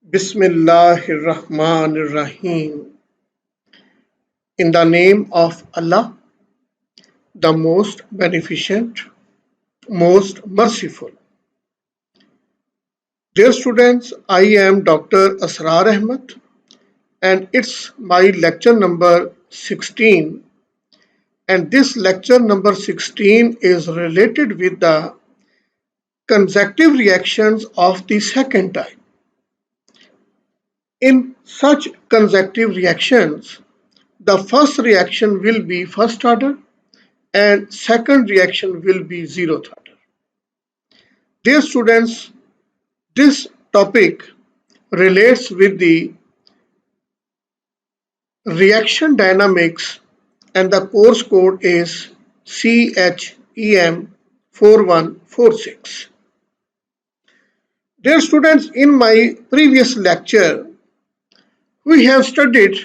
Bismillahir Rahmanir Rahim. In the name of Allah, the most beneficent, most merciful. Dear students, I am Dr. Asrar Ahmed and it's my lecture number 16. And this lecture number 16 is related with the consecutive reactions of the second type. In such consecutive reactions, the first reaction will be first order and second reaction will be zeroth order. Dear students, this topic relates with the reaction dynamics and the course code is CHEM 4146. Dear students, in my previous lecture, we have studied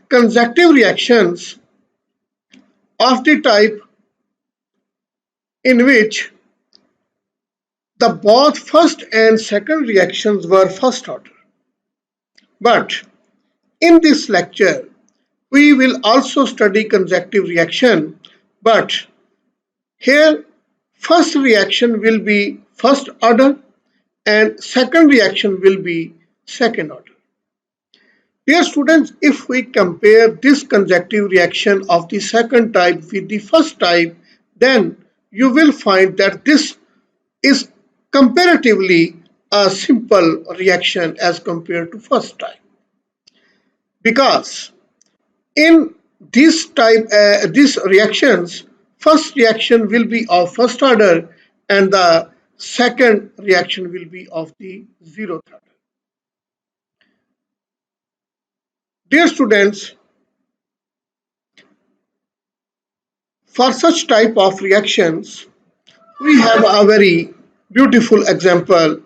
consecutive reactions of the type in which the both first and second reactions were first order. But in this lecture, we will also study consecutive reaction, but here first reaction will be first order and second reaction will be second order. Dear students, if we compare this consecutive reaction of the second type with the first type, then you will find that this is comparatively a simple reaction as compared to first type. Because in these reactions, first reaction will be of first order and the second reaction will be of the zeroth order. Dear students, for such type of reactions, we have a very beautiful example.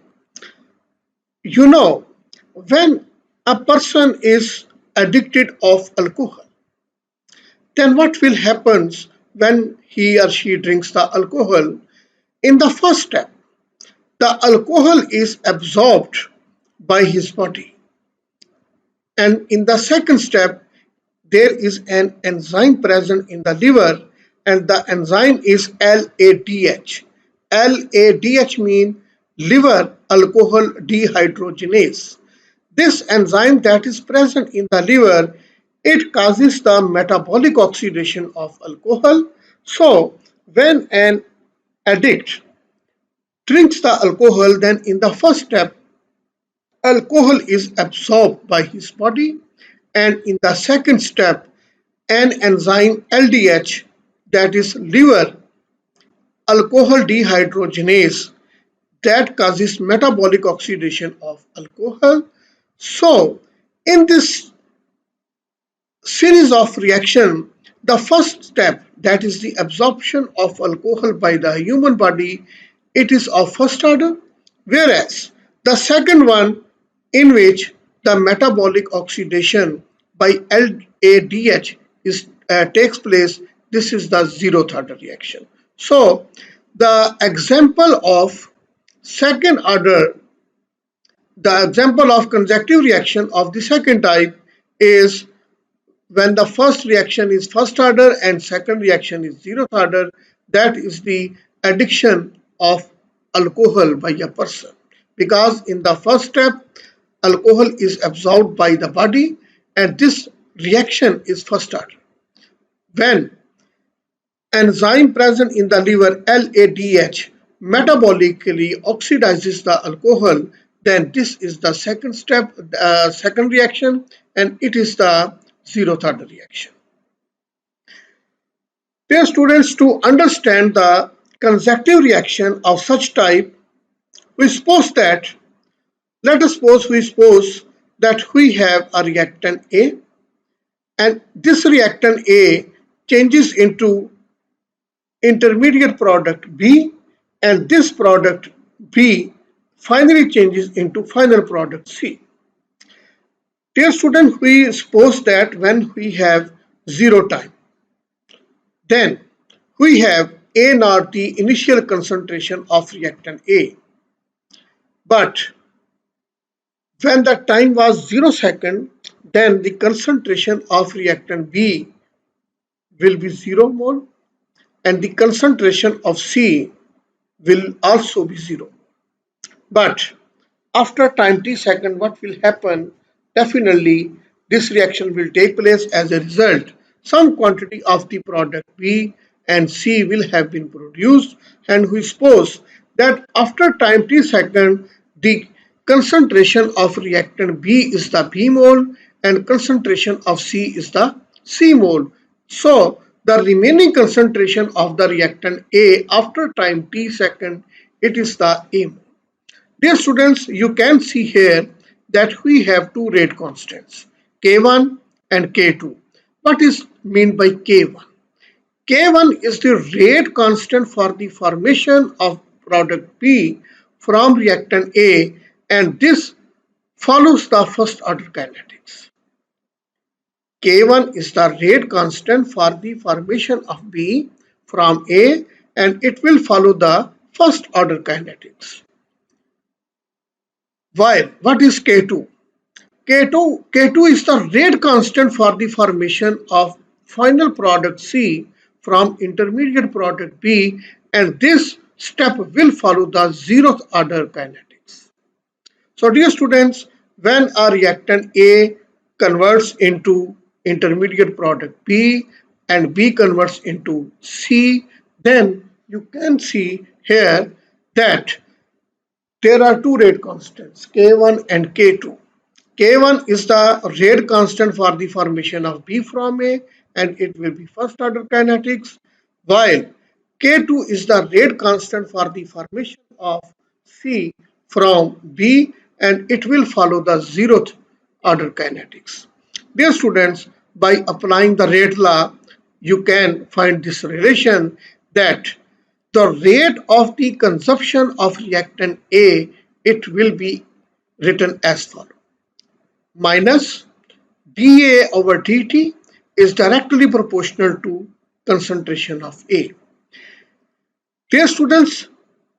You know, when a person is addicted of alcohol, then what will happen when he or she drinks the alcohol? In the first step, the alcohol is absorbed by his body. And in the second step, there is an enzyme present in the liver, and the enzyme is LADH. LADH means liver alcohol dehydrogenase. This enzyme that is present in the liver, it causes the metabolic oxidation of alcohol. So when an addict drinks the alcohol, then in the first step, alcohol is absorbed by his body, and in the second step, an enzyme LDH, that is liver alcohol dehydrogenase, that causes metabolic oxidation of alcohol. So in this series of reaction, the first step, that is the absorption of alcohol by the human body, it is of first order, whereas the second one, in which the metabolic oxidation by LADH takes place, this is the zeroth order reaction. So the example of second order, the example of consecutive reaction of the second type is when the first reaction is first order and second reaction is zeroth order. That is the addiction of alcohol by a person, because in the first step, alcohol is absorbed by the body and this reaction is first order. When enzyme present in the liver LADH metabolically oxidizes the alcohol, then this is the second step, second reaction, and it is the zeroth order reaction. Dear students, to understand the consecutive reaction of such type, we suppose that, let us suppose that we have a reactant A, and this reactant A changes into intermediate product B, and this product B finally changes into final product C. Dear students, we suppose that when we have zero time, then we have A naught, the initial concentration of reactant A. But When the time was 0 second, then the concentration of reactant B will be 0 mole and the concentration of C will also be 0. But after time t second, what will happen? Definitely, this reaction will take place. As a result, some quantity of the product B and C will have been produced, and we suppose that after time t second, the concentration of reactant B is the B mole and concentration of C is the C mole. So, the remaining concentration of the reactant A after time t second, it is the A mole. Dear students, you can see here that we have two rate constants, K1 and K2. What is meant by K1? K1 is the rate constant for the formation of product B from reactant A, and this follows the first order kinetics. K1 is the rate constant for the formation of B from A, and it will follow the first order kinetics. While what is K2? K2 is the rate constant for the formation of final product C from intermediate product B, and this step will follow the zeroth order kinetics. So dear students, when a reactant A converts into intermediate product B and B converts into C, then you can see here that there are two rate constants, K1 and K2. K1 is the rate constant for the formation of B from A, and it will be first order kinetics, while K2 is the rate constant for the formation of C from B, and it will follow the zeroth order kinetics. Dear students, by applying the rate law, you can find this relation that the rate of the consumption of reactant A, it will be written as follows. Minus dA over dt is directly proportional to concentration of A. Dear students,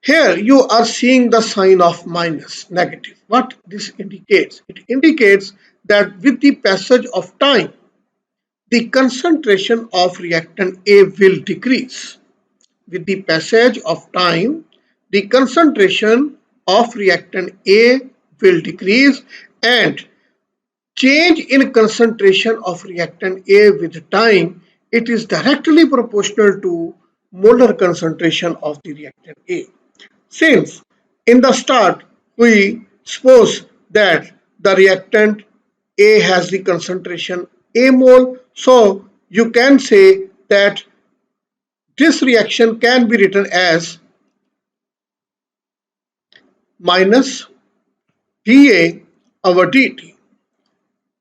here you are seeing the sign of minus, negative. What this indicates? It indicates that with the passage of time, the concentration of reactant A will decrease. With the passage of time, the concentration of reactant A will decrease, and change in concentration of reactant A with time, it is directly proportional to molar concentration of the reactant A. Since in the start we suppose that the reactant A has the concentration A mole, so you can say that this reaction can be written as minus dA over dt.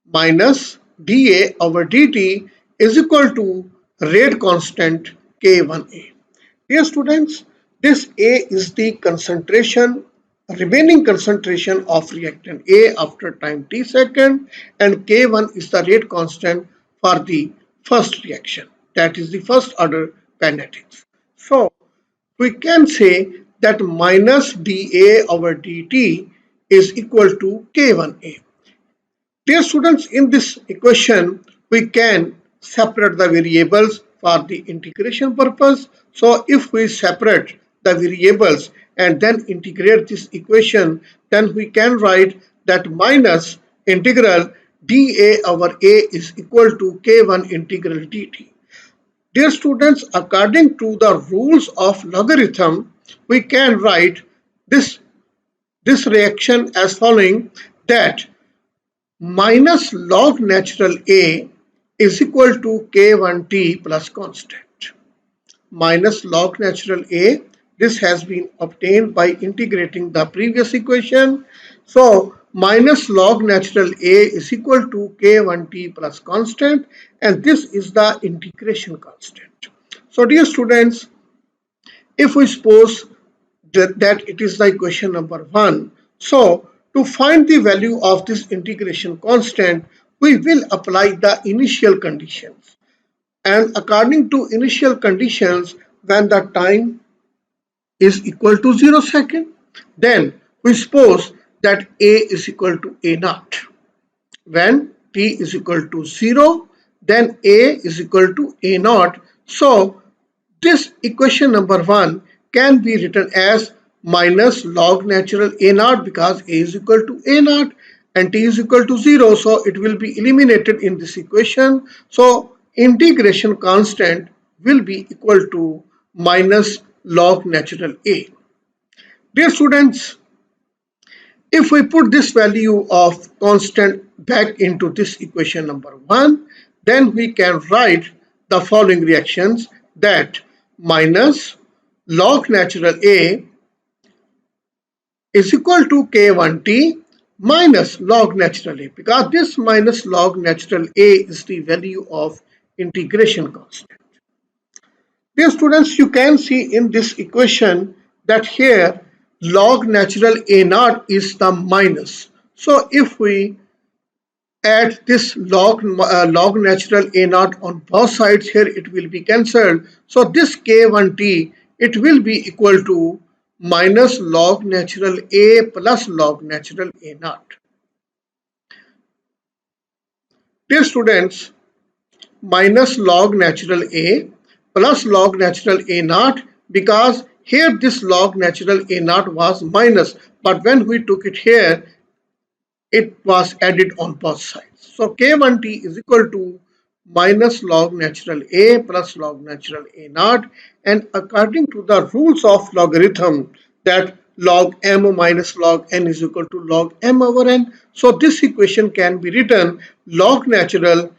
Minus dA over dt is equal to rate constant K1A. Dear students, this A is the concentration, remaining concentration of reactant A after time t second, and K1 is the rate constant for the first reaction, that is the first order kinetics. So we can say that minus dA over dt is equal to K1A. Dear students, in this equation, we can separate the variables for the integration purpose. So if we separate the variables and then integrate this equation, then we can write that minus integral dA over A is equal to K1 integral dt. Dear students, according to the rules of logarithm, we can write this reaction as following, that minus log natural A is equal to K1T plus constant. Minus log natural A, this has been obtained by integrating the previous equation. So minus log natural A is equal to K1T plus constant, and this is the integration constant. So dear students, if we suppose that it is the equation number 1, so to find the value of this integration constant, we will apply the initial conditions. And according to initial conditions, when the time is equal to 0 second, then we suppose that A is equal to A naught. When t is equal to 0, then A is equal to A naught. So this equation number 1 can be written as minus log natural A naught, because A is equal to A naught and t is equal to 0. So it will be eliminated in this equation. So integration constant will be equal to minus log natural A. Dear students, if we put this value of constant back into this equation number 1, then we can write the following reactions, that minus log natural A is equal to K1T minus log natural A, because this minus log natural A is the value of integration constant. Dear students, you can see in this equation that here log natural A naught is the minus. So if we add this log natural A naught on both sides here, it will be cancelled. So this K1T, it will be equal to minus log natural A plus log natural A naught. Dear students, minus log natural A plus log natural A naught, because here this log natural A naught was minus, but when we took it here, it was added on both sides. So K1T is equal to minus log natural A plus log natural A naught, and according to the rules of logarithm, that log m minus log n is equal to log m over n. So this equation can be written log natural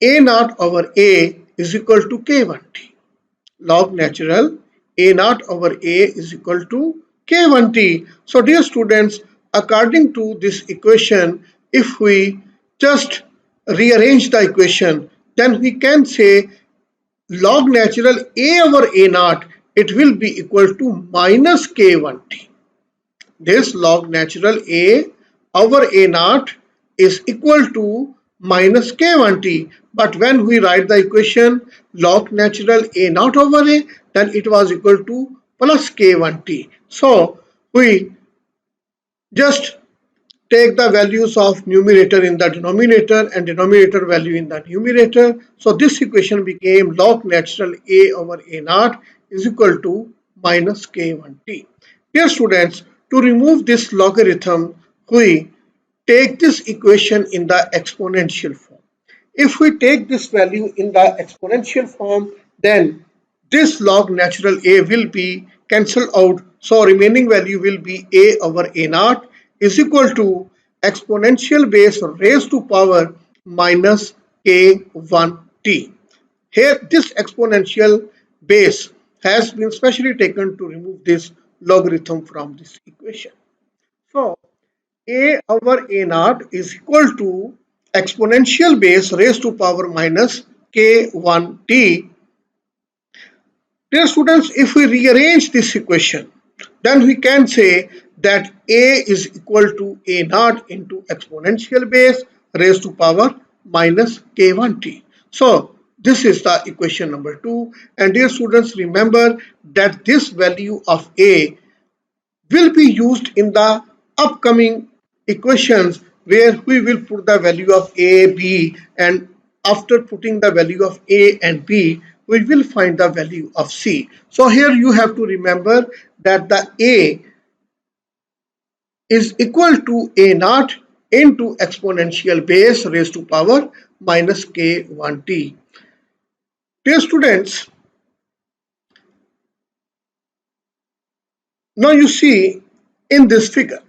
A naught over A is equal to K1T. Log natural A naught over A is equal to K1T. So dear students, according to this equation, if we just rearrange the equation, then we can say log natural A over A naught, it will be equal to minus K1T. This log natural A over A naught is equal to minus K1T. But when we write the equation log natural A naught over A, then it was equal to plus K1T. So we just take the values of numerator in the denominator and denominator value in the numerator. So this equation became log natural A over A naught is equal to minus K1T. Dear students, to remove this logarithm, we take this equation in the exponential form. If we take this value in the exponential form, then this log natural A will be cancelled out. So remaining value will be A over A naught is equal to exponential base raised to power minus K1T. Here this exponential base has been specially taken to remove this logarithm from this equation. So A over A naught is equal to exponential base raised to power minus K1T. Dear students, if we rearrange this equation, then we can say that A is equal to A naught into exponential base raised to power minus K1T. So this is the equation number 2. And dear students, remember that this value of A will be used in the upcoming equations, where we will put the value of A, B, and after putting the value of A and B, we will find the value of C. So here you have to remember that the A is equal to A naught into exponential base raised to power minus K1T. Dear students, now you see in this figure,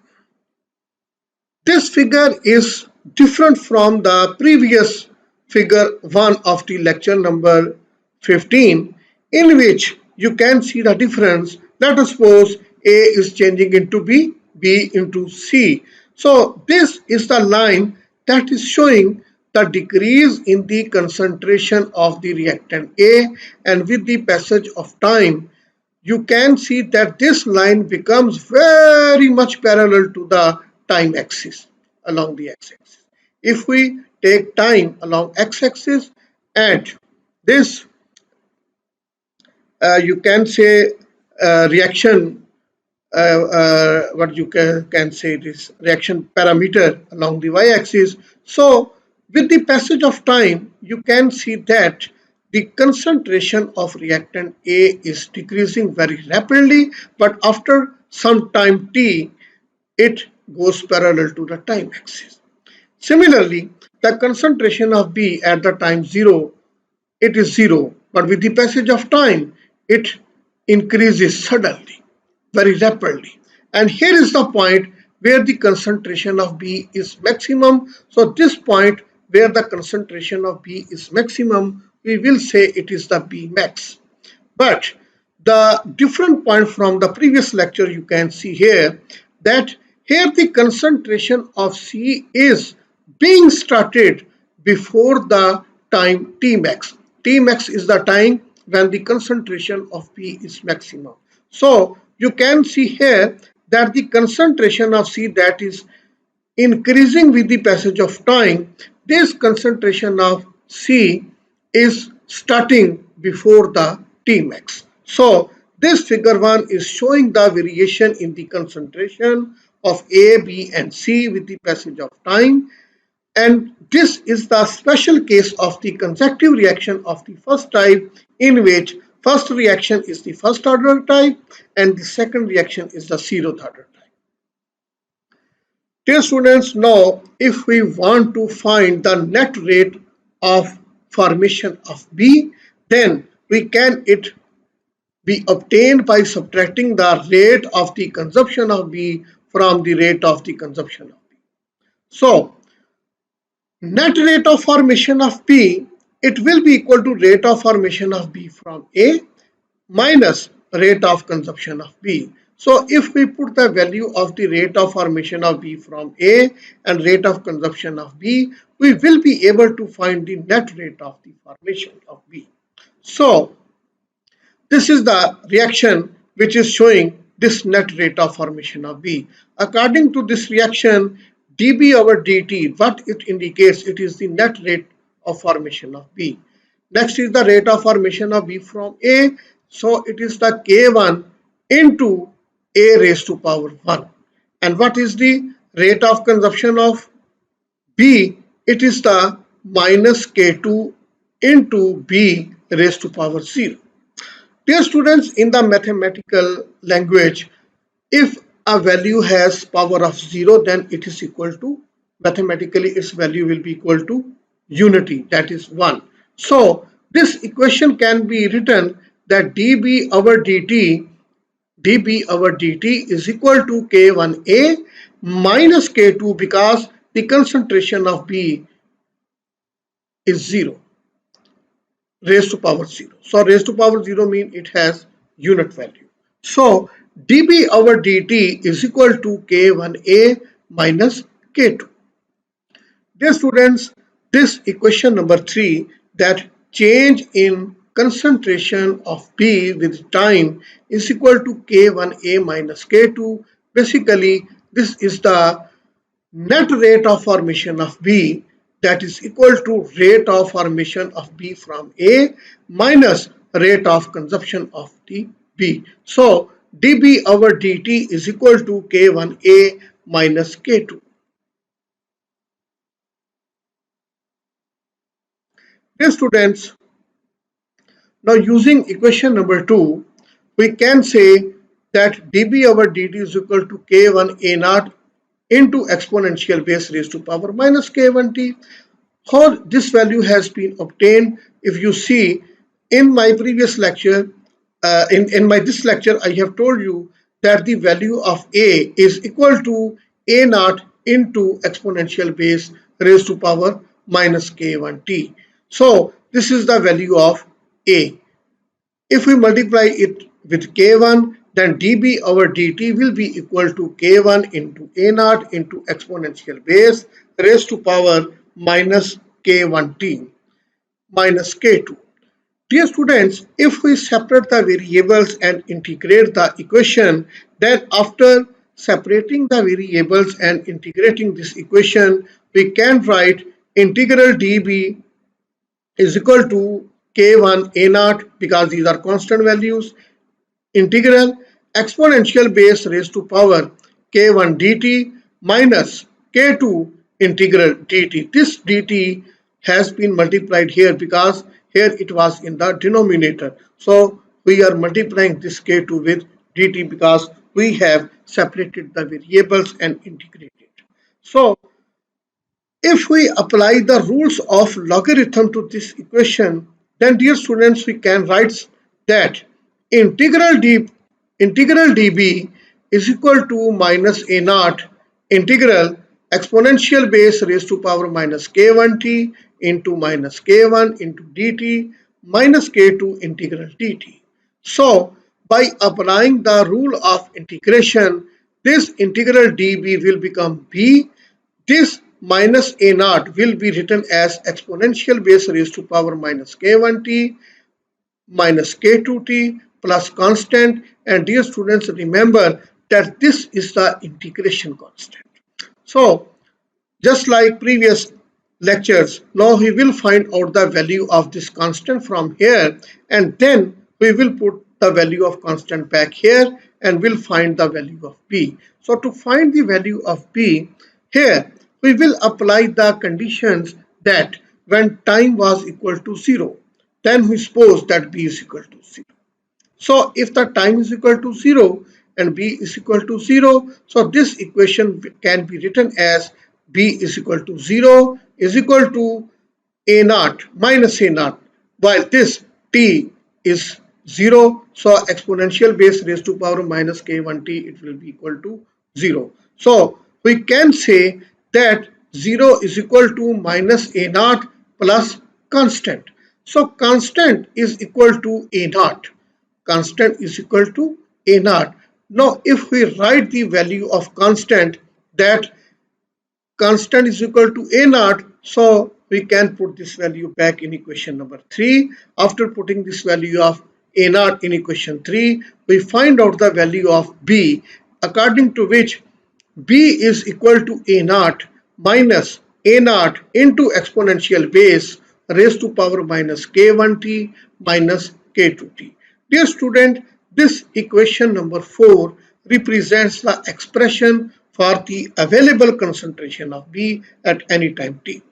this figure is different from the previous figure 1 of the lecture number 15, in which you can see the difference. Let us suppose A is changing into B, B into C. So this is the line that is showing the decrease in the concentration of the reactant A, and with the passage of time, you can see that this line becomes very much parallel to the time axis along the x-axis. If we take time along x-axis and this you can say reaction what you can say this reaction parameter along the y-axis. So with the passage of time, you can see that the concentration of reactant A is decreasing very rapidly, but after some time t, it goes parallel to the time axis. Similarly, the concentration of B at the time 0, it is 0, but with the passage of time, it increases suddenly, very rapidly. And here is the point where the concentration of B is maximum. So this point where the concentration of B is maximum, we will say it is the B max. But the different point from the previous lecture, you can see here that here the concentration of C is being started before the time T max. T max is the time when the concentration of B is maximum. So you can see here that the concentration of C that is increasing with the passage of time, this concentration of C is starting before the Tmax. So this figure 1 is showing the variation in the concentration of A, B and C with the passage of time, and this is the special case of the consecutive reaction of the first type, in which first reaction is the first order type and the second reaction is the zeroth order type. Dear students, now if we want to find the net rate of formation of B, then we can it be obtained by subtracting the rate of the consumption of B from the rate of the consumption of B. So net rate of formation of B, it will be equal to rate of formation of B from A minus rate of consumption of B. So if we put the value of the rate of formation of B from A and rate of consumption of B, we will be able to find the net rate of the formation of B. So this is the reaction which is showing this net rate of formation of B. According to this reaction, dB over dt, what it indicates, it is the net rate of formation of B. Next is the rate of formation of B from A. So it is the K1 into A raised to power 1. And what is the rate of consumption of B? It is the minus K2 into B raised to power 0. Dear students, in the mathematical language, if a value has power of 0, then it is equal to, mathematically its value will be equal to unity, that is 1. So this equation can be written that dB over dt is equal to K1A minus K2, because the concentration of B is 0, raised to power 0. So raised to power 0 means it has unit value. So dB over dt is equal to K1A minus K2. Dear students, this equation number 3, that change in concentration of B with time is equal to K1A minus K2. Basically, this is the net rate of formation of B, that is equal to rate of formation of B from A minus rate of consumption of the B. So dB over dt is equal to K1A minus K2. Dear students, now using equation number 2, we can say that dB over dt is equal to K1A naught into exponential base raised to power minus K1t. How this value has been obtained, if you see in my previous lecture, in this lecture, I have told you that the value of A is equal to A naught into exponential base raised to power minus K1t. So this is the value of A. If we multiply it with K1, then dB over dt will be equal to K1 into A naught into exponential base raised to power minus K1t minus K2. Dear students, if we separate the variables and integrate the equation, then after separating the variables and integrating this equation, we can write integral dB is equal to K1 A naught, because these are constant values, integral, exponential base raised to power k1 dt minus k2 integral dt. This dt has been multiplied here because here it was in the denominator. So we are multiplying this k2 with dt because we have separated the variables and integrated. So if we apply the rules of logarithm to this equation, then dear students, we can write that integral dB is equal to minus a naught integral exponential base raised to power minus k1t into minus k1 into dt minus k2 integral dt. So by applying the rule of integration, this integral dB will become b. This minus a naught will be written as exponential base raised to power minus k1t minus k2t plus constant, and dear students, remember that this is the integration constant. So just like previous lectures, now we will find out the value of this constant from here, and then we will put the value of constant back here and we'll find the value of b. So to find the value of b, here we will apply the conditions that when time was equal to 0, then we suppose that b is equal to 0. So if the time is equal to 0 and b is equal to 0, so this equation can be written as b is equal to 0 is equal to a naught minus a naught, while this t is 0, so exponential base raised to power minus k1t, it will be equal to 0. So we can say that 0 is equal to minus a naught plus constant. So constant is equal to a naught. Constant is equal to a naught. Now if we write the value of constant, that constant is equal to a naught, so we can put this value back in equation number 3. After putting this value of a naught in equation 3, we find out the value of b, according to which b is equal to a naught minus a naught into exponential base raised to power minus k1t minus k2t. Dear student, this equation number 4 represents the expression for the available concentration of B at any time t.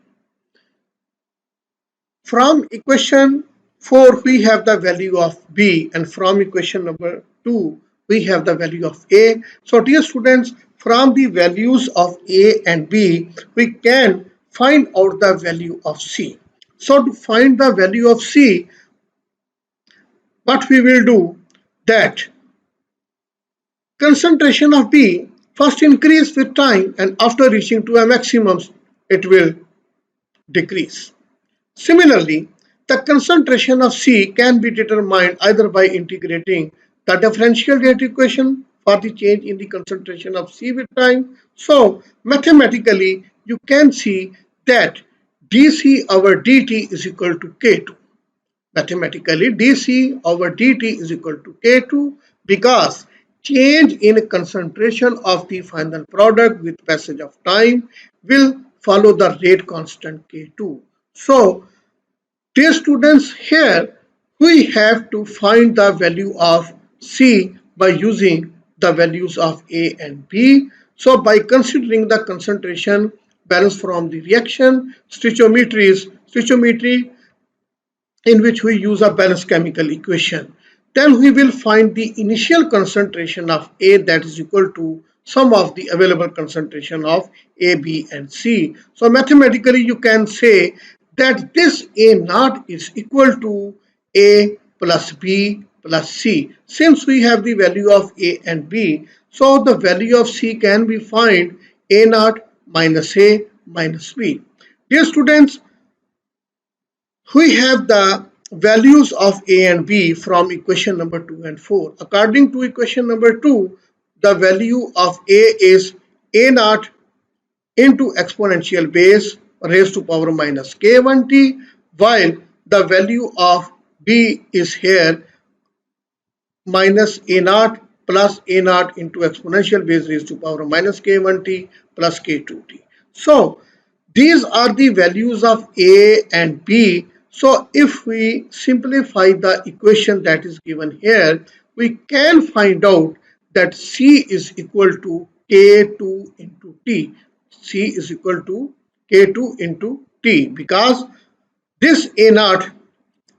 From equation 4 we have the value of B, and from equation number 2 we have the value of A. So dear students, from the values of A and B we can find out the value of C. So to find the value of C, what we will do, that concentration of B first increase with time, and after reaching to a maximum it will decrease. Similarly, the concentration of C can be determined either by integrating the differential rate equation for the change in the concentration of C with time. So mathematically you can see that dC over dt is equal to K2. Mathematically, dC over dt is equal to K2 because change in concentration of the final product with passage of time will follow the rate constant K2. So, dear students, here we have to find the value of C by using the values of A and B. So, by considering the concentration balance from the reaction, stoichiometry in which we use a balanced chemical equation, then we will find the initial concentration of A, that is equal to sum of the available concentration of A, B and C. So mathematically you can say that this A naught is equal to A plus B plus C. Since we have the value of A and B, so the value of C can be found A naught minus A minus B. Dear students, we have the values of A and B from equation number 2 and 4. According to equation number 2, the value of A is A naught into exponential base raised to power minus k1t, while the value of B is here minus A naught plus A naught into exponential base raised to power minus k1t plus k2t. So these are the values of A and B. So if we simplify the equation that is given here, we can find out that C is equal to K2 into T. C is equal to K2 into T because this A naught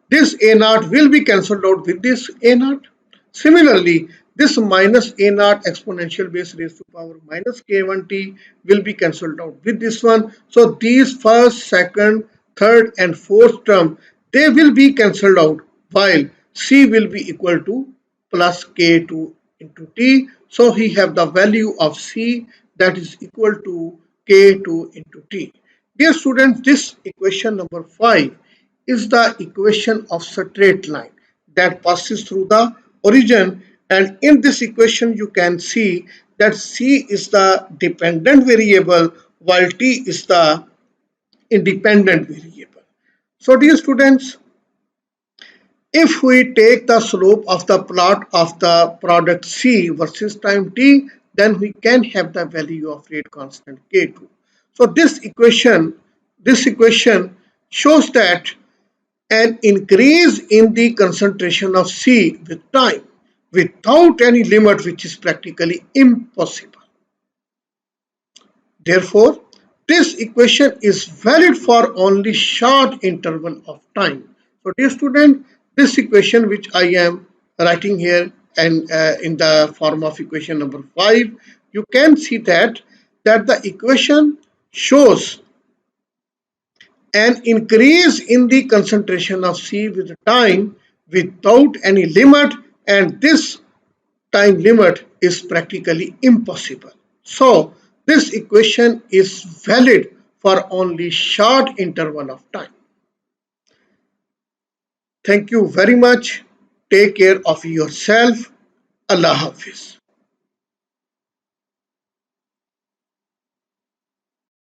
this A naught will be cancelled out with this A naught. Similarly, this minus A naught exponential base raised to power minus K1t will be cancelled out with this one. So these first, second, third and fourth term, they will be cancelled out while C will be equal to plus K2 into T. So he have the value of C that is equal to K2 into T. Dear students, this equation number 5 is the equation of straight line that passes through the origin, and in this equation you can see that C is the dependent variable while T is the independent variable. So dear students, if we take the slope of the plot of the product C versus time T, then we can have the value of rate constant K2. So this equation shows that an increase in the concentration of C with time without any limit, which is practically impossible. Therefore, this equation is valid for only short interval of time. So dear student, this equation which I am writing here and in the form of equation number 5, you can see that the equation shows an increase in the concentration of C with time without any limit, and this time limit is practically impossible. So this equation is valid for only short interval of time. Thank you very much. Take care of yourself. Allah Hafiz.